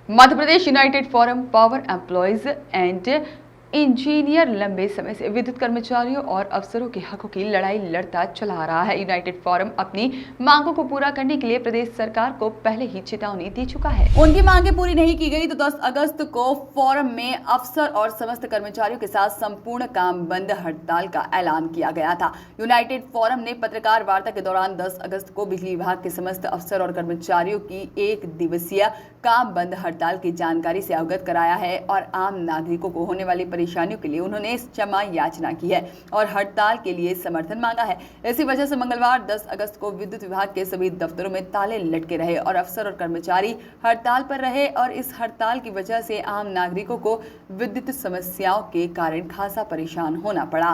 Madhya Pradesh united forum power employees and engineer लंबे समय से विद्युत कर्मचारियों और अफसरों के हकों की लड़ाई लड़ता चला आ रहा है। यूनाइटेड फोरम अपनी मांगों को पूरा करने के लिए प्रदेश सरकार को पहले ही चेतावनी दे चुका है। उनकी मांगें पूरी नहीं की गई तो 10 अगस्त को फोरम में अफसर और समस्त कर्मचारियों के साथ संपूर्ण काम बंद हड़ताल का ऐलान किया गया था। यूनाइटेड फोरम ने पत्रकार वार्ता के दौरान 10 अगस्त को बिजली विभाग के समस्त अफसर और कर्मचारियों की 1 दिवसीय काम बंद हड़ताल की जानकारी से अवगत कराया है और आम नागरिकों को होने वाली परेशानियों के लिए उन्होंने क्षमा याचना की है और हड़ताल के लिए समर्थन मांगा है। इसी वजह से मंगलवार 10 अगस्त को विद्युत विभाग के सभी दफ्तरों में ताले लटके रहे और अफसर और कर्मचारी हड़ताल पर रहे और इस हड़ताल की वजह से आम नागरिकों को विद्युत समस्याओं के कारण खासा परेशान होना पड़ा।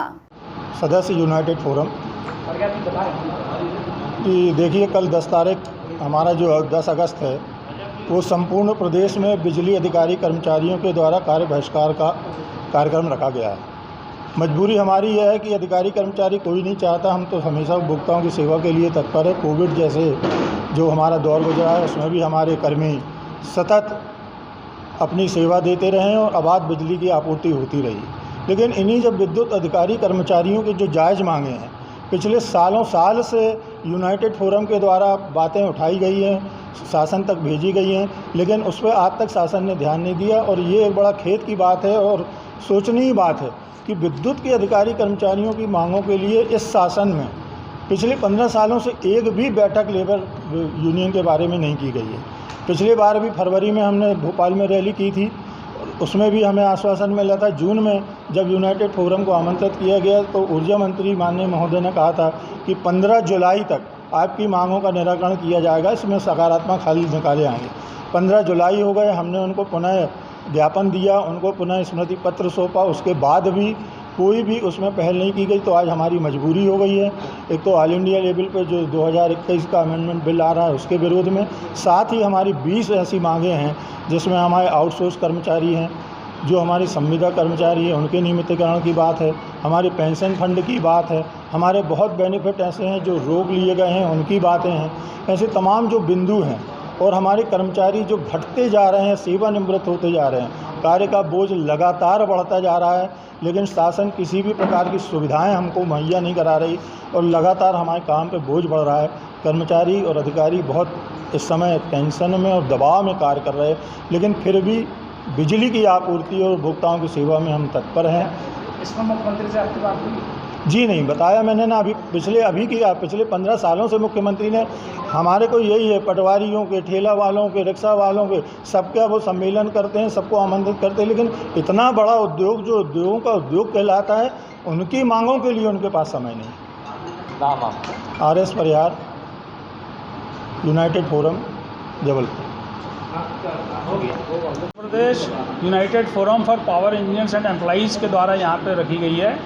सदस्य यूनाइटेड फोरम कि देखिए, कल 10 तारीख हमारा जो 10 अगस्त है वो संपूर्ण प्रदेश में बिजली अधिकारी कर्मचारियों के द्वारा कार्य बहिष्कार का कार्यक्रम रखा गया है। मजबूरी हमारी यह है कि अधिकारी कर्मचारी कोई नहीं चाहता, हम तो हमेशा उपभोक्ताओं की सेवा के लिए तत्पर है। कोविड जैसे जो हमारा दौर गुजरा है उसमें भी हमारे कर्मी सतत अपनी सेवा देते रहे और अबाध बिजली की आपूर्ति होती रही। लेकिन इन्हीं जब विद्युत अधिकारी कर्मचारियों की जो जायज़ मांगे हैं, पिछले साल से यूनाइटेड फोरम के द्वारा बातें उठाई गई हैं, शासन तक भेजी गई हैं, लेकिन उस पर आज तक शासन ने ध्यान नहीं दिया। और ये एक बड़ा खेद की बात है और सोचनीय बात है कि विद्युत के अधिकारी कर्मचारियों की मांगों के लिए इस शासन में पिछले 15 सालों से एक भी बैठक लेबर यूनियन के बारे में नहीं की गई है। पिछली बार भी फरवरी में हमने भोपाल में रैली की थी, उसमें भी हमें आश्वासन मिला था। जून में जब यूनाइटेड फोरम को आमंत्रित किया गया तो ऊर्जा मंत्री माननीय महोदय ने कहा था कि 15 जुलाई तक आपकी मांगों का निराकरण किया जाएगा, इसमें सकारात्मक हल निकाले आएंगे। 15 जुलाई हो गए, हमने उनको पुनः ज्ञापन दिया, उनको पुनः स्मृति पत्र सौंपा, उसके बाद भी कोई भी उसमें पहल नहीं की गई। तो आज हमारी मजबूरी हो गई है, एक तो ऑल इंडिया लेवल पे जो 2021 का अमेंडमेंट बिल आ रहा है उसके विरोध में, साथ ही हमारी 20 ऐसी मांगें हैं जिसमें हमारे आउटसोर्स कर्मचारी हैं, जो हमारी संविदा कर्मचारी हैं उनके नियमितीकरण की बात है, हमारे पेंशन फंड की बात है, हमारे बहुत बेनिफिट ऐसे हैं जो रोक लिए गए हैं उनकी बातें हैं। ऐसे तमाम जो बिंदु हैं और हमारे कर्मचारी जो घटते जा रहे हैं, सेवानिवृत्त होते जा रहे हैं, कार्य का बोझ लगातार बढ़ता जा रहा है, लेकिन शासन किसी भी प्रकार की सुविधाएं हमको मुहैया नहीं करा रही और लगातार हमारे काम पे बोझ बढ़ रहा है। कर्मचारी और अधिकारी बहुत इस समय टेंशन में और दबाव में कार्य कर रहे हैं, लेकिन फिर भी बिजली की आपूर्ति और उपभोक्ताओं की सेवा में हम तत्पर हैं। इसमें मुख्यमंत्री से आपकी बात हुई? जी नहीं, बताया मैंने ना, पिछले 15 सालों से मुख्यमंत्री ने हमारे को यही है, पटवारियों के, ठेला वालों के, रिक्शा वालों के, सबका वो सम्मेलन करते हैं, सबको आमंत्रित करते हैं, लेकिन इतना बड़ा उद्योग जो उद्योगों का उद्योग कहलाता है उनकी मांगों के लिए उनके पास समय नहीं। नाम आप? RS Parihar, United forum, Jabalpur. Pradesh united forum for power engineers and employees के द्वारा यहाँ पे रखी गई है।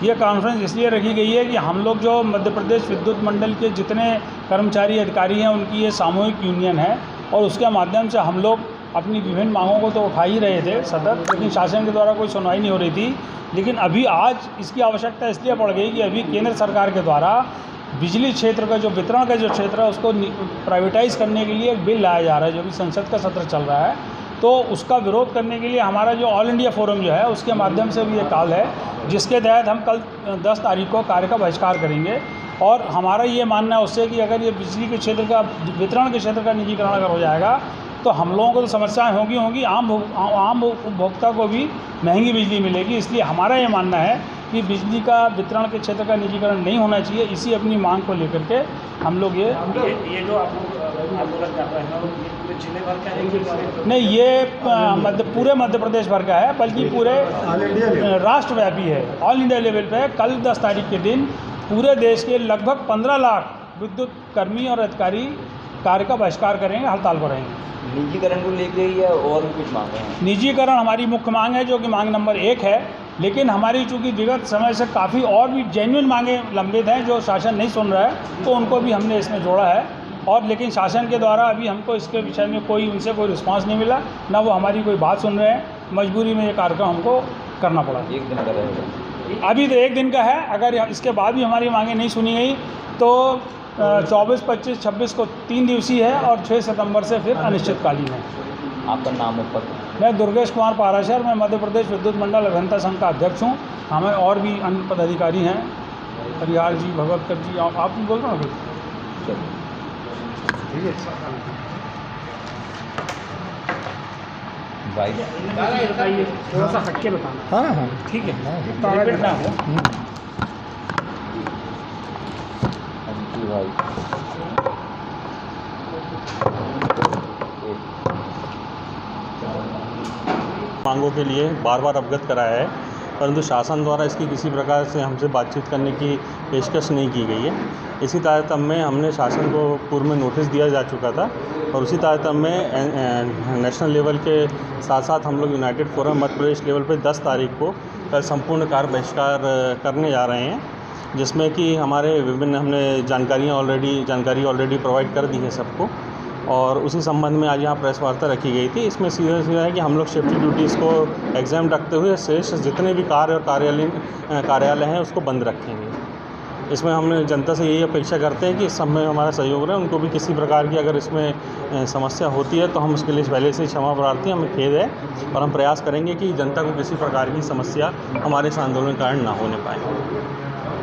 ये कॉन्फ्रेंस इसलिए रखी गई है कि हम लोग जो मध्य प्रदेश विद्युत मंडल के जितने कर्मचारी अधिकारी हैं उनकी ये सामूहिक यूनियन है और उसके माध्यम से हम लोग अपनी विभिन्न मांगों को तो उठा ही रहे थे सतत, लेकिन शासन के द्वारा कोई सुनवाई नहीं हो रही थी। लेकिन अभी आज इसकी आवश्यकता इसलिए पड़ गई कि अभी केंद्र सरकार के द्वारा बिजली क्षेत्र का जो वितरण का जो क्षेत्र है उसको प्राइवेटाइज़ करने के लिए एक बिल लाया जा रहा है, जो भी संसद का सत्र चल रहा है। तो उसका विरोध करने के लिए हमारा जो ऑल इंडिया फोरम जो है उसके माध्यम से भी ये कॉल है, जिसके तहत हम कल 10 तारीख को कार्य का बहिष्कार करेंगे। और हमारा ये मानना है उससे कि अगर ये बिजली के क्षेत्र का वितरण के क्षेत्र का निजीकरण अगर हो जाएगा तो हम लोगों को तो समस्याएं होंगी, आम उपभोक्ता को भी महंगी बिजली मिलेगी। इसलिए हमारा ये मानना है कि बिजली का वितरण के क्षेत्र का निजीकरण नहीं होना चाहिए। इसी अपनी मांग को लेकर के हम लोग ये जो आंदोलन कर रहे हैं जिले भर का है, नहीं ये पूरे मध्य प्रदेश भर का है, बल्कि पूरे राष्ट्रव्यापी है, ऑल इंडिया लेवल पे। कल 10 तारीख के दिन पूरे देश के लगभग 15 लाख विद्युत कर्मी और अधिकारी कार्य का बहिष्कार करेंगे, हड़ताल पर रहेंगे। निजीकरण को लेके ही है और भी कुछ मांगे हैं? निजीकरण हमारी मुख्य मांग है, जो कि मांग नंबर 1 है, लेकिन हमारी चूँकि विगत समय से काफ़ी और भी जेन्युइन मांगे लंबित हैं जो शासन नहीं सुन रहा है, तो उनको भी हमने इसमें जोड़ा है। और लेकिन शासन के द्वारा अभी हमको इसके विषय में उनसे कोई रिस्पांस नहीं मिला, ना वो हमारी कोई बात सुन रहे हैं। मजबूरी में ये कार्यक्रम हमको करना पड़ा। 1 दिन का रहेगा? अभी तो 1 दिन का है, अगर इसके बाद भी हमारी मांगें नहीं सुनी गई तो 24, 25, 26 को 3 दिवसीय है और 6 सितंबर से फिर अनिश्चितकालीन है। आपका नाम और पद? मैं दुर्गेश कुमार पाराशर, मैं मध्य प्रदेश विद्युत मंडल अभियंता संघ का अध्यक्ष हूँ। हमें और भी अन्य पदाधिकारी हैं, परिहार जी, भगवतकर जी, आप भी बोल रहे हो? ठीक है भाई बताइए, थोड़ा सा हटके बताना। हाँ हाँ ठीक है, रिपीट ना हो। थैंक यू भाई। मांगों के लिए बार बार अवगत कराया है, परंतु शासन द्वारा इसकी किसी प्रकार से हमसे बातचीत करने की पेशकश नहीं की गई है। इसी तारतम्य में हमने शासन को पूर्व में नोटिस दिया जा चुका था और उसी तारतम्य में नेशनल लेवल के साथ साथ हम लोग United forum Madhya Pradesh level पे 10 तारीख को कल संपूर्ण कार्य बहिष्कार करने जा रहे हैं, जिसमें कि हमारे विभिन्न हमने जानकारी ऑलरेडी प्रोवाइड कर दी है सबको और उसी संबंध में आज यहाँ प्रेस वार्ता रखी गई थी। इसमें सीधा है कि हम लोग सेफ्टी ड्यूटीज़ को एग्जाम रखते हुए शेष जितने भी कार्य और कार्यालय हैं उसको बंद रखेंगे। इसमें हमने जनता से यही अपेक्षा करते हैं कि इस सब में हमारा सहयोग रहे। उनको भी किसी प्रकार की अगर इसमें समस्या होती है तो हम उसके लिए पहले से ही क्षमा प्रार्थी, हमें खेद है और हम प्रयास करेंगे कि जनता को किसी प्रकार की समस्या हमारे इस आंदोलन के कारण ना होने पाए।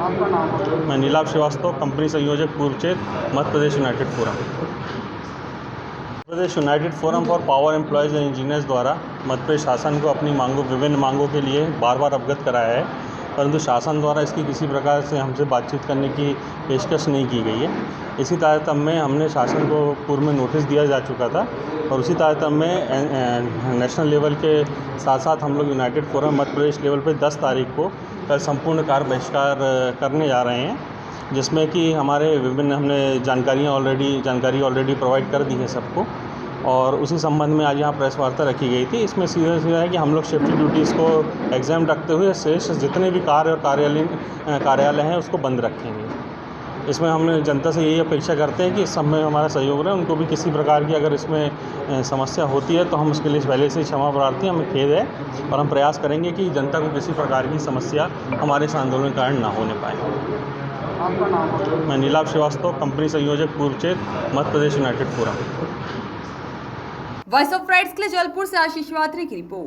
आपका नाम? मैं नीलाभ श्रीवास्तव, कंपनी संयोजक पूर्व चेत, Madhya Pradesh united forum. Pradesh united forum for power employees and engineers द्वारा मध्य प्रदेश शासन को अपनी विभिन्न मांगों के लिए बार बार अवगत कराया है, परंतु शासन द्वारा इसकी किसी प्रकार से हमसे बातचीत करने की पेशकश नहीं की गई है। इसी तारतम्य में हमने शासन को पूर्व में नोटिस दिया जा चुका था और उसी तारतम्य में नेशनल लेवल के साथ साथ हम लोग United forum Madhya Pradesh level पे 10 तारीख को कल संपूर्ण कार्य बहिष्कार करने जा रहे हैं, जिसमें कि हमारे विभिन्न हमने जानकारी ऑलरेडी प्रोवाइड कर दी है सबको और उसी संबंध में आज यहाँ प्रेस वार्ता रखी गई थी। इसमें सीधा है कि हम लोग सेफ्टी ड्यूटीज़ को एग्जाम रखते हुए शेष जितने भी कार्य और कार्यालय हैं उसको बंद रखेंगे। इसमें हमने जनता से यही अपेक्षा करते हैं कि इस सब में हमारा सहयोग रहे। उनको भी किसी प्रकार की अगर इसमें समस्या होती है तो हम उसके लिए पहले से ही क्षमा प्रार्थी, हमें खेद है और हम प्रयास करेंगे कि जनता को किसी प्रकार की समस्या हमारे इस आंदोलन के कारण ना होने पाए। आपका नाम? मैं नीलाभ श्रीवास्तव, कंपनी संयोजक पूर्व चेत, Madhya Pradesh united forum. Voice of rights के लिए जबलपुर से आशीष वात्री की रिपोर्ट।